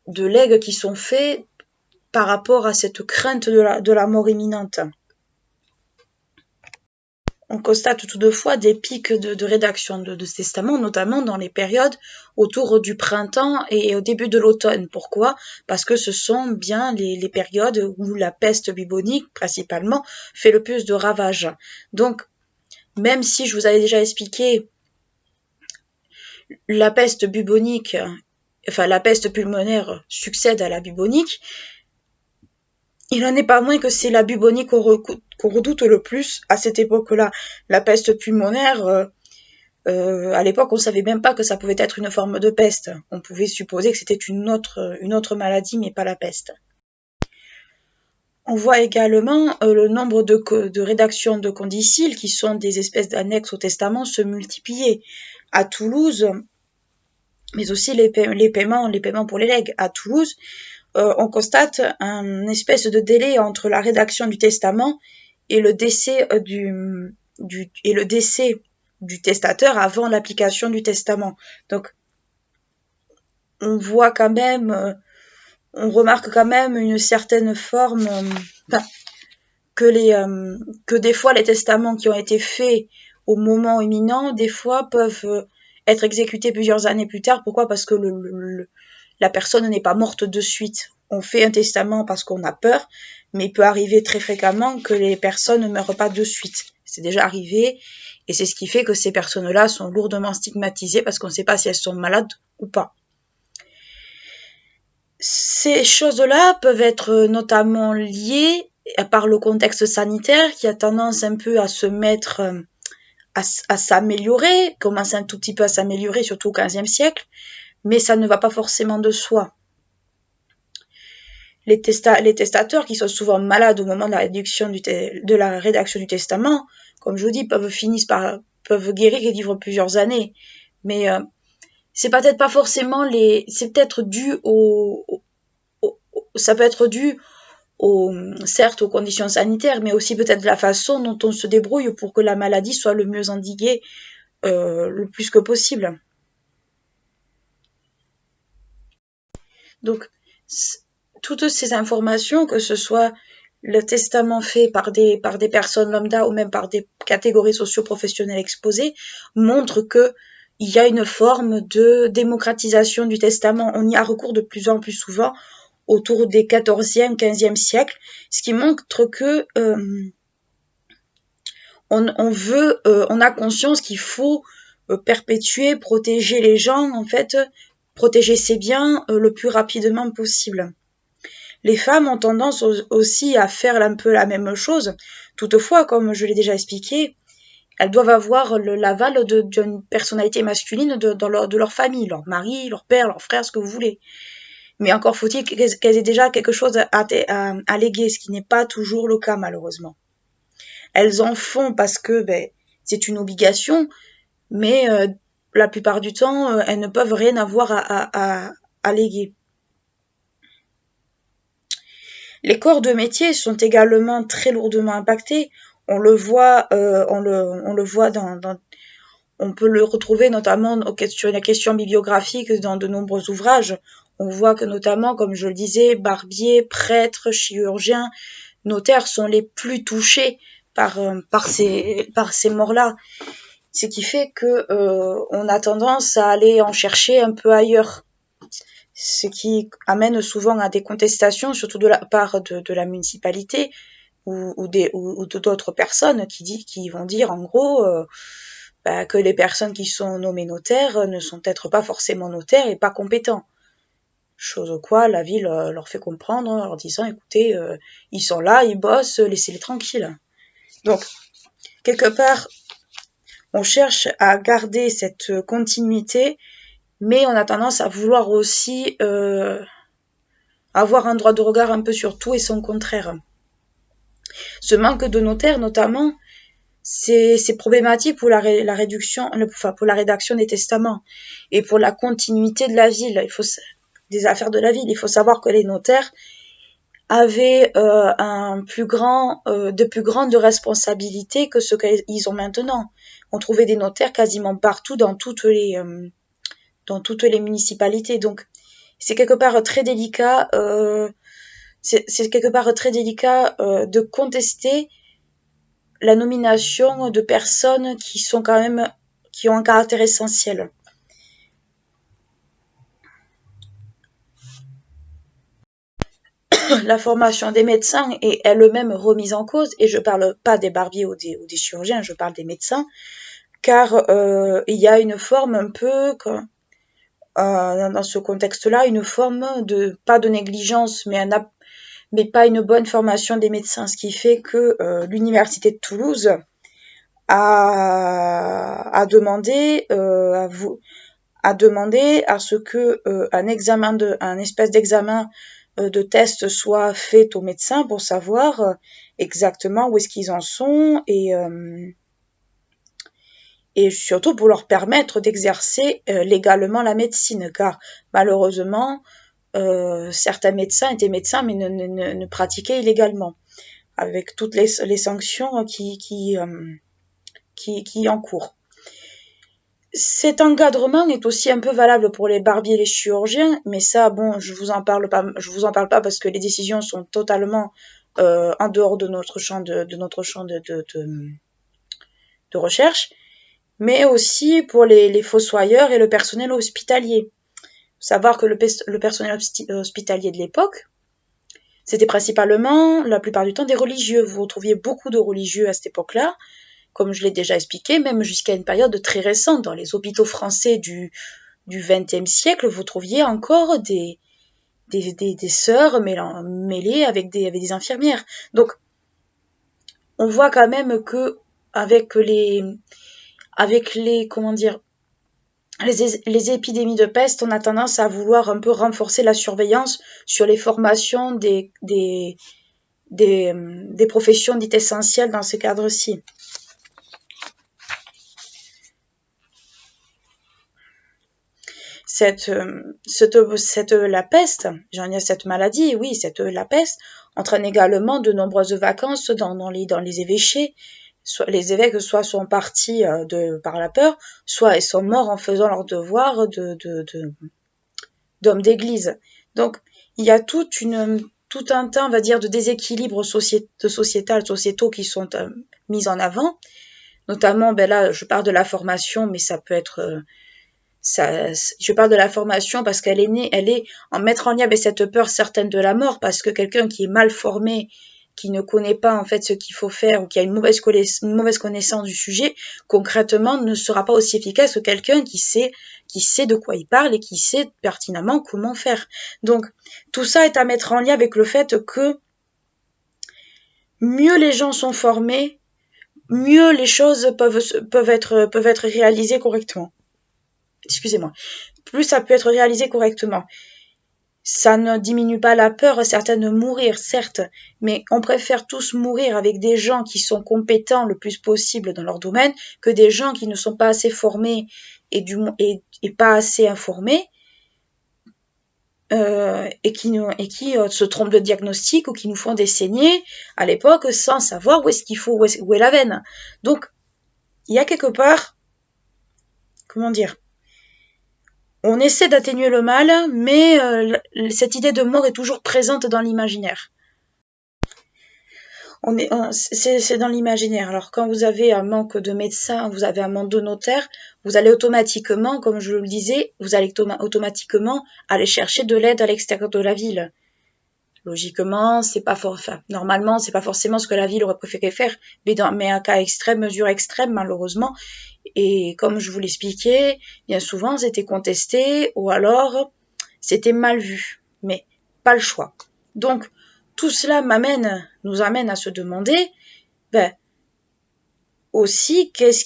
legs qui sont faits par rapport à cette crainte de la mort imminente. On constate toutefois des pics de rédaction de testaments, notamment dans les périodes autour du printemps et au début de l'automne. Pourquoi? Parce que ce sont bien les périodes où la peste bubonique, principalement, fait le plus de ravages. Donc, même si je vous avais déjà expliqué la peste bubonique, enfin la peste pulmonaire succède à la bubonique, il n'en est pas moins que c'est la bubonique qu'on redoute le plus à cette époque-là. La peste pulmonaire, à l'époque, on ne savait même pas que ça pouvait être une forme de peste. On pouvait supposer que c'était une autre maladie, mais pas la peste. On voit également le nombre de rédactions de codicilles, qui sont des espèces d'annexes au testament, se multiplier. À Toulouse, mais aussi les paiements pour les legs. À Toulouse, on constate un espèce de délai entre la rédaction du testament et le décès du testateur avant l'application du testament. Donc, on voit quand même, on remarque quand même une certaine forme, que des fois les testaments qui ont été faits au moment imminent, des fois peuvent être exécutés plusieurs années plus tard. Pourquoi? Parce que la personne n'est pas morte de suite. On fait un testament parce qu'on a peur, mais il peut arriver très fréquemment que les personnes ne meurent pas de suite. C'est déjà arrivé, et c'est ce qui fait que ces personnes-là sont lourdement stigmatisées parce qu'on ne sait pas si elles sont malades ou pas. Ces choses-là peuvent être notamment liées par le contexte sanitaire qui a tendance un peu à se mettre, à s'améliorer, commence un tout petit peu à s'améliorer, surtout au XVe siècle, mais ça ne va pas forcément de soi. Les testateurs qui sont souvent malades au moment de la rédaction du testament, comme je vous dis, peuvent guérir et vivre plusieurs années. Mais c'est peut-être pas forcément c'est peut-être dû ça peut être dû certes aux conditions sanitaires, mais aussi peut-être de la façon dont on se débrouille pour que la maladie soit le mieux endiguée le plus que possible. Donc, toutes ces informations, que ce soit le testament fait par des personnes lambda ou même par des catégories socio-professionnelles exposées, montrent que il y a une forme de démocratisation du testament. On y a recours de plus en plus souvent autour des 14e, 15e siècles, ce qui montre que on a conscience qu'il faut perpétuer, protéger les gens, en fait, protéger ses biens le plus rapidement possible. Les femmes ont tendance aussi à faire un peu la même chose. Toutefois, comme je l'ai déjà expliqué, elles doivent avoir l'aval d'une personnalité masculine de leur famille, leur mari, leur père, leur frère, ce que vous voulez. Mais encore faut-il qu'elles aient déjà quelque chose à léguer, ce qui n'est pas toujours le cas malheureusement. Elles en font parce que c'est une obligation, mais la plupart du temps, elles ne peuvent rien avoir à léguer. Les corps de métier sont également très lourdement impactés. On le voit on peut le retrouver notamment sur la question bibliographique dans de nombreux ouvrages. On voit que notamment, comme je le disais, barbiers, prêtres, chirurgiens, notaires sont les plus touchés par ces morts-là. Ce qui fait que on a tendance à aller en chercher un peu ailleurs. Ce qui amène souvent à des contestations, surtout de la part de la municipalité ou d'autres personnes qui vont dire en gros que les personnes qui sont nommées notaires ne sont peut-être pas forcément notaires et pas compétents. Chose au quoi la ville leur fait comprendre en leur disant écoutez, ils sont là, ils bossent, laissez-les tranquilles. Donc, quelque part, on cherche à garder cette continuité, mais on a tendance à vouloir aussi avoir un droit de regard un peu sur tout et son contraire. Ce manque de notaires, notamment, c'est problématique pour la rédaction des testaments et pour la continuité de la ville. Des affaires de la ville. Il faut savoir que les notaires avaient de plus grandes responsabilités que ce qu'ils ont maintenant. On trouvait des notaires quasiment partout dans toutes les dans toutes les municipalités. Donc, c'est quelque part très délicat. C'est quelque part très délicat de contester la nomination de personnes qui sont quand même qui ont un caractère essentiel. La formation des médecins est elle-même remise en cause, et je parle pas des barbiers ou des chirurgiens, je parle des médecins, car il y a une forme un peu, dans ce contexte-là, une forme de, pas de négligence, mais pas une bonne formation des médecins, ce qui fait que l'université de Toulouse a demandé à ce que un espèce d'examen de test soit fait aux médecins pour savoir exactement où est-ce qu'ils en sont, et surtout pour leur permettre d'exercer légalement la médecine, car malheureusement certains médecins étaient médecins mais ne pratiquaient illégalement, avec toutes les sanctions qui encourent. Cet encadrement est aussi un peu valable pour les barbiers et les chirurgiens, mais ça, bon, je vous en parle pas parce que les décisions sont totalement en dehors de notre champ de recherche, mais aussi pour les fossoyeurs et le personnel hospitalier. Faut savoir que le personnel hospitalier de l'époque, c'était principalement, la plupart du temps, des religieux. Vous retrouviez beaucoup de religieux à cette époque-là, comme je l'ai déjà expliqué, même jusqu'à une période très récente. Dans les hôpitaux français du XXe siècle, vous trouviez encore des sœurs mêlées avec des infirmières. Donc, on voit quand même que avec les épidémies de peste, on a tendance à vouloir un peu renforcer la surveillance sur les formations des professions dites essentielles dans ces cadres-ci. La peste, cette maladie, oui, la peste, entraîne également de nombreuses vacances dans les évêchés. Les évêques soit sont partis par la peur, soit ils sont morts en faisant leur devoir d'hommes d'église. Donc, il y a tout un temps, on va dire, de déséquilibre sociétaux qui sont mis en avant. Notamment, là, je parle de la formation, mais ça peut être... je parle de la formation parce qu'elle est en mettre en lien avec cette peur certaine de la mort, parce que quelqu'un qui est mal formé, qui ne connaît pas en fait ce qu'il faut faire, ou qui a une mauvaise connaissance du sujet, concrètement ne sera pas aussi efficace que quelqu'un qui sait de quoi il parle et qui sait pertinemment comment faire. Donc tout ça est à mettre en lien avec le fait que mieux les gens sont formés, mieux les choses peuvent être réalisées correctement. Excusez-moi, plus ça peut être réalisé correctement. Ça ne diminue pas la peur certaine de mourir, certes, mais on préfère tous mourir avec des gens qui sont compétents le plus possible dans leur domaine que des gens qui ne sont pas assez formés et pas assez informés et qui se trompent de diagnostic ou qui nous font des saignées à l'époque sans savoir où est la veine. Donc, il y a quelque part, comment dire, on essaie d'atténuer le mal, mais cette idée de mort est toujours présente dans l'imaginaire. C'est dans l'imaginaire. Alors quand vous avez un manque de médecins, vous avez un manque de notaires, vous allez automatiquement, comme je le disais, automatiquement aller chercher de l'aide à l'extérieur de la ville. Logiquement, normalement, c'est pas forcément ce que la ville aurait préféré faire, mais un cas extrême, mesure extrême, malheureusement. Et comme je vous l'expliquais, bien souvent c'était contesté ou alors c'était mal vu, mais pas le choix. Donc tout cela nous amène à se demander, aussi qu'est-ce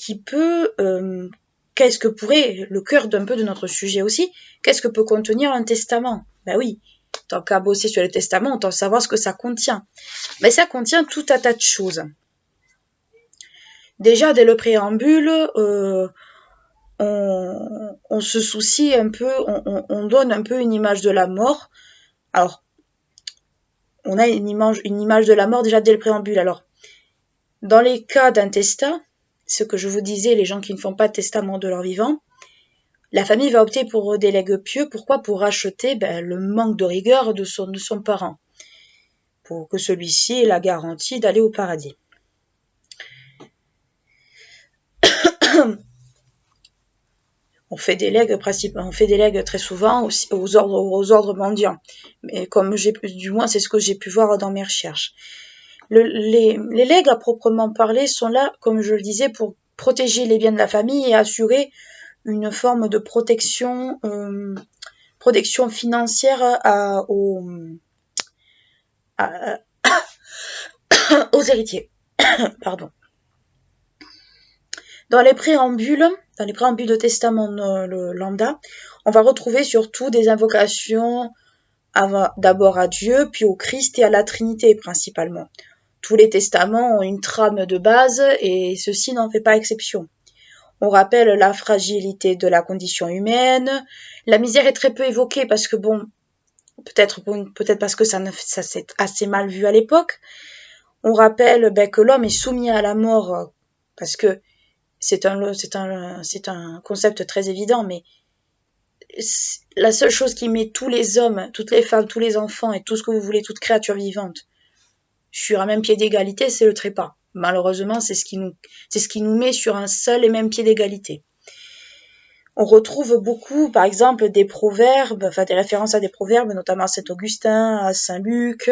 que pourrait, le cœur d'un peu de notre sujet aussi, qu'est-ce que peut contenir un testament? Oui, tant qu'à bosser sur le testament, autant savoir ce que ça contient. Ça contient tout un tas de choses. Déjà, dès le préambule, on se soucie un peu, on donne un peu une image de la mort. Alors, on a une image de la mort déjà dès le préambule. Alors, dans les cas d'intestat, ce que je vous disais, les gens qui ne font pas de testament de leur vivant, La famille va opter pour des legs pieux. Pourquoi? Pour racheter le manque de rigueur de son parent, pour que celui-ci ait la garantie d'aller au paradis. On fait des legs très souvent aux ordres mendiants. Mais comme du moins c'est ce que j'ai pu voir dans mes recherches. Les legs à proprement parler sont là, comme je le disais, pour protéger les biens de la famille et assurer une forme de protection financière aux héritiers. Pardon. Dans les préambules de testament lambda, on va retrouver surtout des invocations d'abord à Dieu, puis au Christ et à la Trinité principalement. Tous les testaments ont une trame de base et ceci n'en fait pas exception. On rappelle la fragilité de la condition humaine. La misère est très peu évoquée parce que peut-être parce que ça s'est assez mal vu à l'époque. On rappelle que l'homme est soumis à la mort parce que c'est un concept très évident, mais la seule chose qui met tous les hommes, toutes les femmes, tous les enfants et tout ce que vous voulez, toute créature vivante, sur un même pied d'égalité, c'est le trépas. Malheureusement, c'est ce qui nous met sur un seul et même pied d'égalité. On retrouve beaucoup, par exemple, des proverbes, des références à des proverbes, notamment à Saint-Augustin, à Saint-Luc,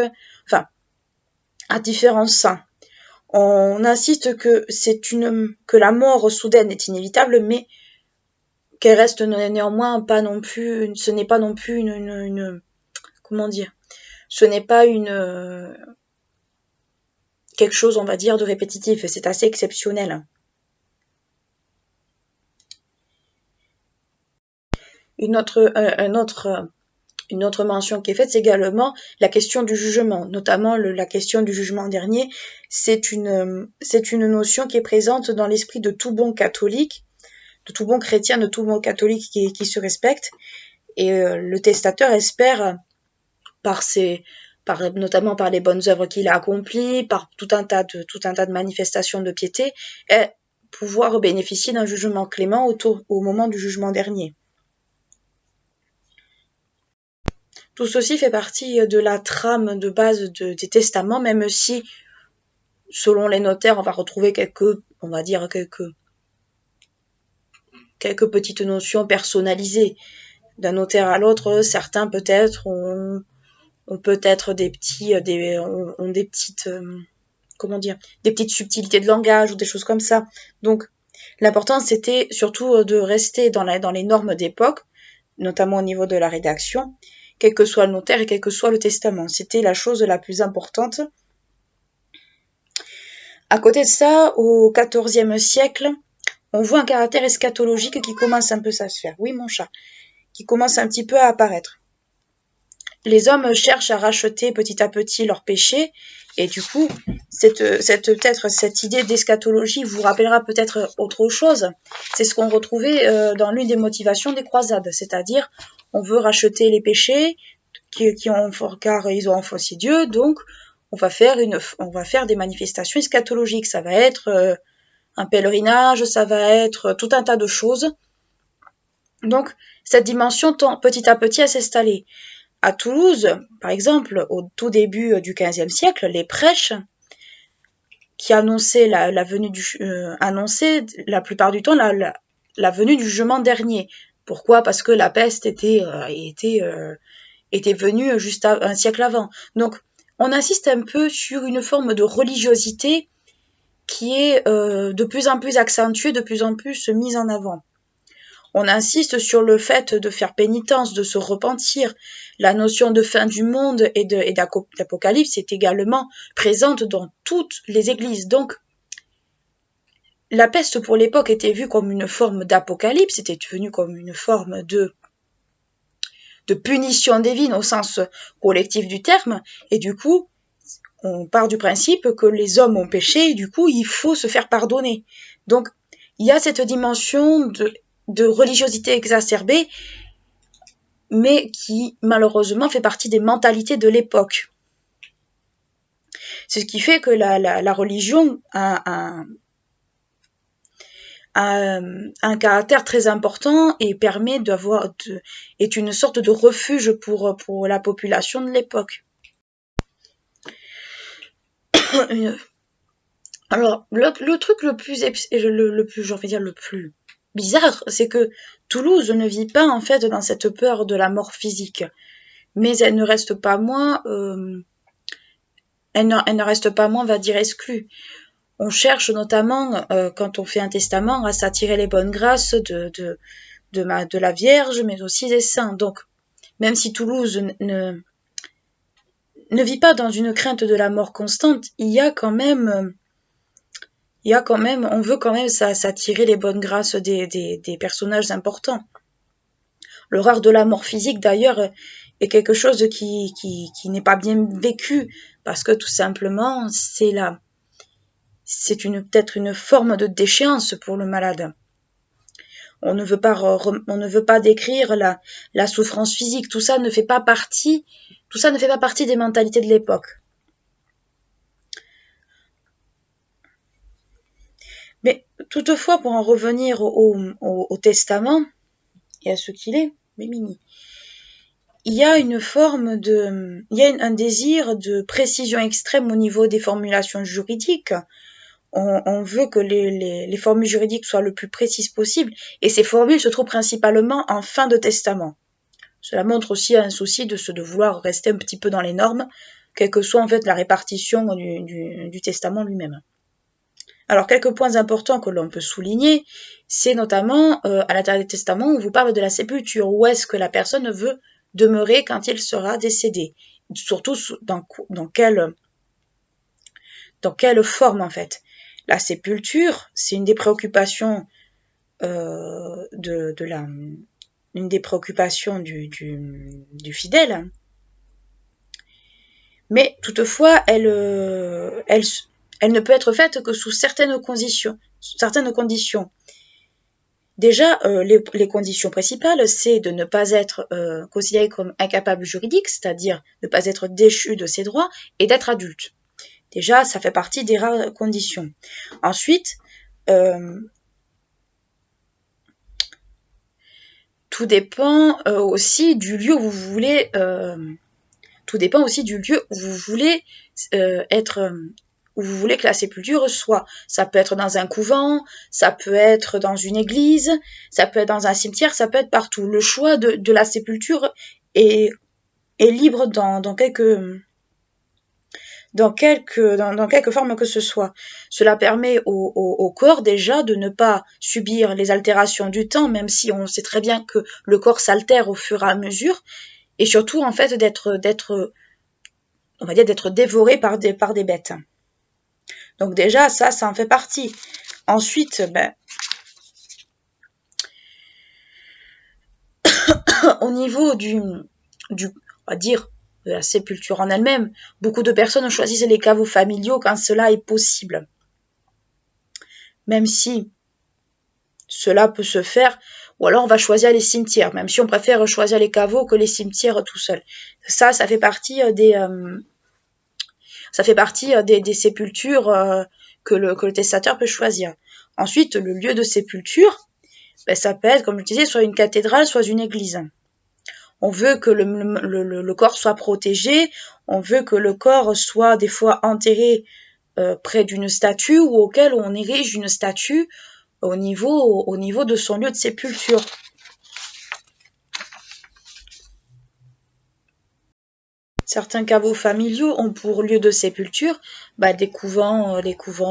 à différents saints. On insiste que la mort soudaine est inévitable, mais qu'elle reste néanmoins pas non plus, ce n'est pas non plus ce n'est pas quelque chose, on va dire, de répétitif, c'est assez exceptionnel. Une autre mention qui est faite, c'est également la question du jugement, notamment la question du jugement dernier. C'est une notion qui est présente dans l'esprit de tout bon catholique, de tout bon chrétien, de tout bon catholique qui se respecte. Et le testateur espère, notamment par les bonnes œuvres qu'il a accomplies, par tout un tas de manifestations de piété, et pouvoir bénéficier d'un jugement clément au moment du jugement dernier. Tout ceci fait partie de la trame de base des testaments, même si, selon les notaires, on va retrouver quelques petites notions personnalisées. D'un notaire à l'autre, certains peut-être ont peut-être des petites subtilités de langage ou des choses comme ça. Donc, l'important, c'était surtout de rester dans les normes d'époque, notamment au niveau de la rédaction, quel que soit le notaire et quel que soit le testament. C'était la chose la plus importante. À côté de ça, au XIVe siècle, on voit un caractère eschatologique qui commence un peu à se faire. Oui, mon chat. Qui commence un petit peu à apparaître. Les hommes cherchent à racheter petit à petit leurs péchés, et du coup, cette idée d'eschatologie vous rappellera peut-être autre chose. C'est ce qu'on retrouvait dans l'une des motivations des croisades, c'est-à-dire on veut racheter les péchés car ils ont offensé Dieu, donc on va faire des manifestations eschatologiques. Ça va être un pèlerinage, ça va être tout un tas de choses. Donc cette dimension tend petit à petit à s'installer. À Toulouse, par exemple, au tout début du XVe siècle, les prêches qui annonçaient annonçaient la plupart du temps la venue du jugement dernier. Pourquoi? Parce que la peste était venue juste un siècle avant. Donc, on insiste un peu sur une forme de religiosité qui est de plus en plus accentuée, de plus en plus mise en avant. On insiste sur le fait de faire pénitence, de se repentir. La notion de fin du monde et d'apocalypse est également présente dans toutes les églises. Donc, la peste pour l'époque était vue comme une forme d'apocalypse, était vue comme une forme de punition divine au sens collectif du terme. Et du coup, on part du principe que les hommes ont péché et du coup, il faut se faire pardonner. Donc, il y a cette dimension de religiosité exacerbée, mais qui malheureusement fait partie des mentalités de l'époque. C'est ce qui fait que la religion a un caractère très important et est une sorte de refuge pour la population de l'époque. Alors, le truc le plus j'ai envie de dire le plus bizarre, c'est que Toulouse ne vit pas en fait dans cette peur de la mort physique, mais elle ne reste pas moins, elle ne reste pas moins, on va dire, exclue. On cherche notamment, quand on fait un testament, à s'attirer les bonnes grâces de la Vierge, mais aussi des saints. Donc, même si Toulouse ne vit pas dans une crainte de la mort constante, on veut quand même s'attirer les bonnes grâces des personnages importants. L'horreur de la mort physique, d'ailleurs, est quelque chose qui n'est pas bien vécu, parce que tout simplement, c'est peut-être une forme de déchéance pour le malade. On ne veut pas décrire la souffrance physique. Tout ça ne fait pas partie des mentalités de l'époque. Mais toutefois, pour en revenir au testament et à ce qu'il est, il y a un désir de précision extrême au niveau des formulations juridiques. On veut que les formules juridiques soient le plus précises possible, et ces formules se trouvent principalement en fin de testament. Cela montre aussi un souci de vouloir rester un petit peu dans les normes, quelle que soit en fait la répartition du testament lui-même. Alors, quelques points importants que l'on peut souligner, c'est notamment à l'intérieur du testament, on vous parle de la sépulture, où est-ce que la personne veut demeurer quand il sera décédé, surtout dans quelle forme en fait. La sépulture, c'est une des préoccupations une des préoccupations du fidèle, mais toutefois elle ne peut être faite que sous certaines conditions. Déjà, les conditions principales, c'est de ne pas être considéré comme incapable juridique, c'est-à-dire ne pas être déchu de ses droits, et d'être adulte. Déjà, ça fait partie des rares conditions. Ensuite, tout dépend aussi du lieu où vous voulez où vous voulez que la sépulture soit. Ça peut être dans un couvent, ça peut être dans une église, ça peut être dans un cimetière, ça peut être partout. Le choix de la sépulture est libre dans quelque forme que ce soit. Cela permet au corps déjà de ne pas subir les altérations du temps, même si on sait très bien que le corps s'altère au fur et à mesure, et surtout en fait d'être dévoré par des bêtes. Donc déjà ça en fait partie. Ensuite, au niveau on va dire, de la sépulture en elle-même, beaucoup de personnes choisissent les caveaux familiaux quand cela est possible. Même si cela peut se faire, ou alors on va choisir les cimetières, même si on préfère choisir les caveaux que les cimetières tout seuls. Ça fait partie des sépultures que le testateur peut choisir. Ensuite, le lieu de sépulture, ça peut être, comme je disais, soit une cathédrale, soit une église. On veut que le corps soit protégé, on veut que le corps soit des fois enterré près d'une statue ou auquel on érige une statue au niveau de son lieu de sépulture. Certains caveaux familiaux ont pour lieu de sépulture des couvents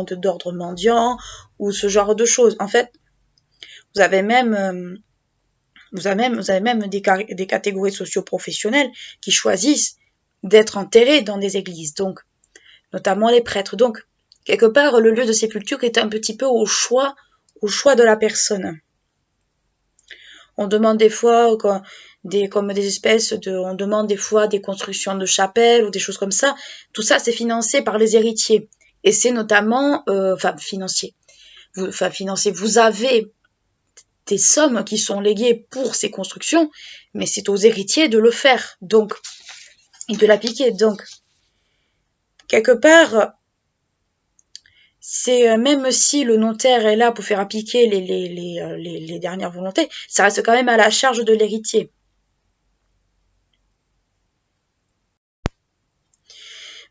d'ordre mendiant ou ce genre de choses. En fait, vous avez même des catégories socio-professionnelles qui choisissent d'être enterrés dans des églises, donc notamment les prêtres. Donc, quelque part, le lieu de sépulture est un petit peu au choix de la personne. On demande des fois on demande des fois des constructions de chapelles ou des choses comme ça. Tout ça, c'est financé par les héritiers. Et c'est notamment, financier. Vous avez des sommes qui sont léguées pour ces constructions, mais c'est aux héritiers de le faire, donc, et de l'appliquer. Donc, quelque part, c'est même si le notaire est là pour faire appliquer les dernières volontés, ça reste quand même à la charge de l'héritier.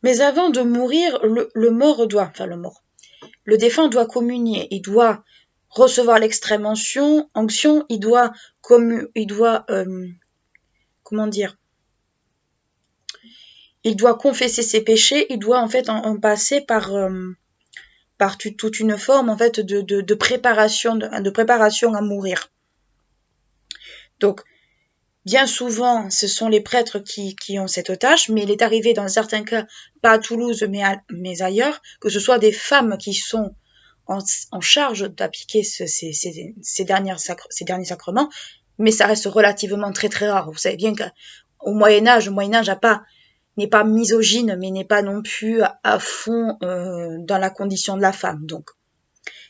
Mais avant de mourir, le défunt doit communier, il doit recevoir l'extrême onction, il doit comment dire, il doit confesser ses péchés, il doit en fait en passer par toute une forme en fait de préparation à mourir. Donc bien souvent, ce sont les prêtres qui ont cette tâche, mais il est arrivé dans certains cas, pas à Toulouse, mais ailleurs, que ce soit des femmes qui sont en charge d'appliquer ces derniers sacrements, mais ça reste relativement très très rare. Vous savez bien qu'au Moyen-Âge, n'est pas misogyne, mais n'est pas non plus à fond dans la condition de la femme. Donc,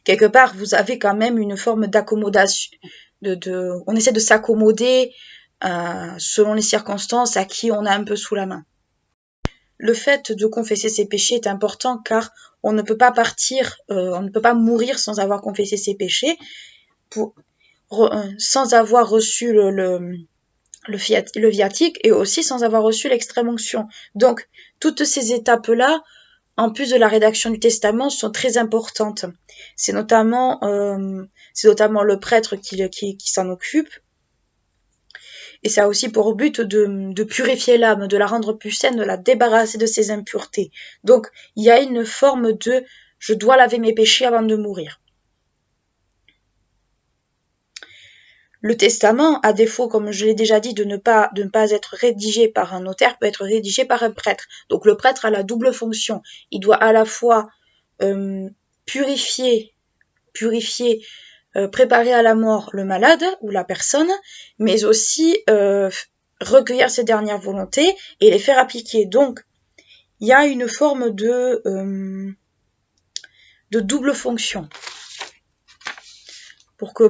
quelque part, vous avez quand même une forme d'accommodation. On essaie de s'accommoder selon les circonstances à qui on a un peu sous la main. Le fait de confesser ses péchés est important car on ne peut pas on ne peut pas mourir sans avoir confessé ses péchés, sans avoir reçu le viatique et aussi sans avoir reçu l'extrême onction. Donc, toutes ces étapes-là, en plus de la rédaction du testament, sont très importantes. C'est notamment le prêtre qui s'en occupe. Et ça a aussi pour but de purifier l'âme, de la rendre plus saine, de la débarrasser de ses impuretés. Donc, il y a une forme de « je dois laver mes péchés avant de mourir ». Le testament, à défaut, comme je l'ai déjà dit, de ne pas être rédigé par un notaire, peut être rédigé par un prêtre. Donc le prêtre a la double fonction. Il doit à la fois purifier, préparer à la mort le malade ou la personne, mais aussi recueillir ses dernières volontés et les faire appliquer. Donc, il y a une forme de double fonction pour que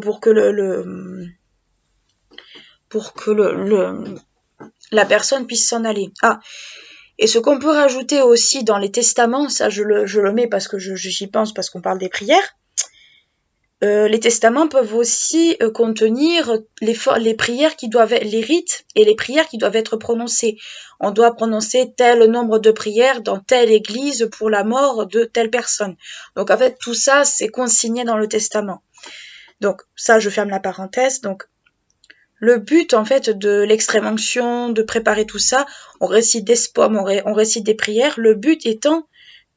la personne puisse s'en aller. Ah, et ce qu'on peut rajouter aussi dans les testaments, ça je le mets parce que j'y pense parce qu'on parle des prières. Les testaments peuvent aussi contenir les prières les rites et les prières qui doivent être prononcées. On doit prononcer tel nombre de prières dans telle église pour la mort de telle personne. Donc en fait, tout ça, c'est consigné dans le testament. Donc ça, je ferme la parenthèse. Donc le but en fait de l'extrême onction, de préparer tout ça, on récite des spaumes, on récite des prières, le but étant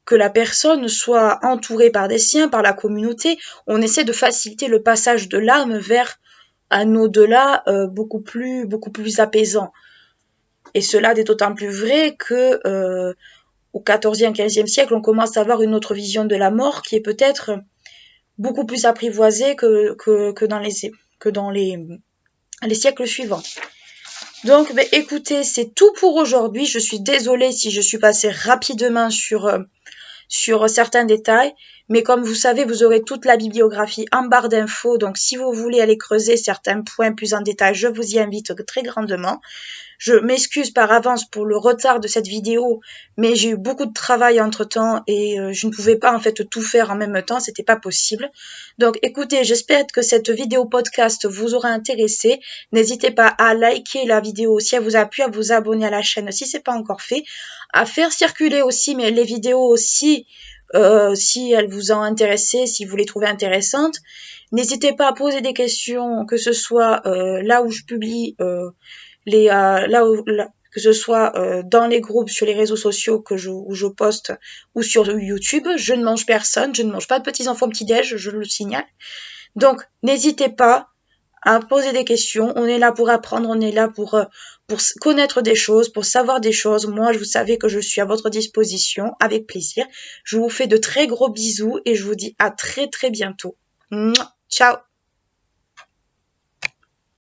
que la personne soit entourée par des siens, par la communauté. On essaie de faciliter le passage de l'âme vers un au-delà beaucoup plus apaisant. Et cela est d'autant plus vrai que au XIVe, XVe siècle, on commence à avoir une autre vision de la mort qui est peut-être beaucoup plus apprivoisée que dans les siècles suivants. Donc, écoutez, c'est tout pour aujourd'hui. Je suis désolée si je suis passée rapidement sur certains détails, mais comme vous savez, vous aurez toute la bibliographie en barre d'infos, donc si vous voulez aller creuser certains points plus en détail, je vous y invite très grandement. Je m'excuse par avance pour le retard de cette vidéo, mais j'ai eu beaucoup de travail entre-temps et je ne pouvais pas en fait tout faire en même temps, c'était pas possible. Donc écoutez, j'espère que cette vidéo podcast vous aura intéressé. N'hésitez pas à liker la vidéo si elle vous a plu, à vous abonner à la chaîne si c'est pas encore fait, à faire circuler aussi les vidéos aussi si elles vous ont intéressé, si vous les trouvez intéressantes. N'hésitez pas à poser des questions, que ce soit là où je publie que ce soit dans les groupes sur les réseaux sociaux où je poste ou sur YouTube. Je ne mange personne, je ne mange pas de petits enfants petit-déj, je le signale. Donc n'hésitez pas à poser des questions. On est là pour apprendre, on est là pour connaître des choses, pour savoir des choses. Moi, vous savez que je suis à votre disposition avec plaisir. Je vous fais de très gros bisous et je vous dis à très très bientôt. Ciao.